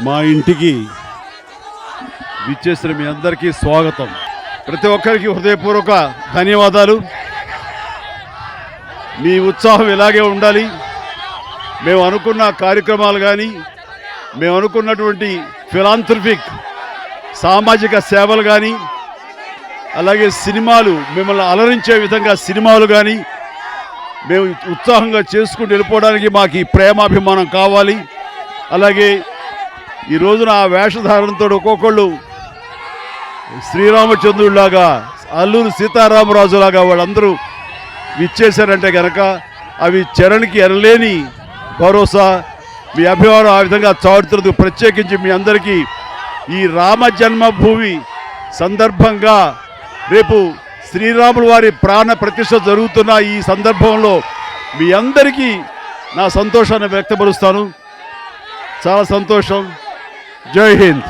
మా ఇంటికి విచ్చేసిన మీ అందరికీ స్వాగతం. ప్రతి ఒక్కరికి హృదయపూర్వక ధన్యవాదాలు. మీ ఉత్సాహం ఇలాగే ఉండాలి. మేము అనుకున్న కార్యక్రమాలు కానీ, మేము అనుకున్నటువంటి ఫిలాంథ్రఫిక్ సామాజిక సేవలు కానీ, అలాగే సినిమాలు మిమ్మల్ని అలరించే విధంగా సినిమాలు కానీ మేము ఉత్సాహంగా చేసుకుంటూ వెళ్ళిపోవడానికి మాకు ఈ ప్రేమాభిమానం కావాలి. అలాగే ఈ రోజున ఆ వేషధారణతో ఒక్కొక్కళ్ళు శ్రీరామచంద్రుడిలాగా, అల్లూరి సీతారామరాజులాగా వాళ్ళందరూ విచ్చేశారంటే కనుక అవి చరణ్కి ఎనలేని భరోసా. మీ అభిమానం ఆ విధంగా చాటుతున్నందుకు ప్రత్యేకించి మీ అందరికీ ఈ రామ జన్మభూమి సందర్భంగా రేపు శ్రీరాముల వారి ప్రాణ ప్రతిష్ఠ జరుగుతున్న ఈ సందర్భంలో మీ అందరికీ నా సంతోషాన్ని వ్యక్తపరుస్తాను. చాలా సంతోషం. జై హింద్.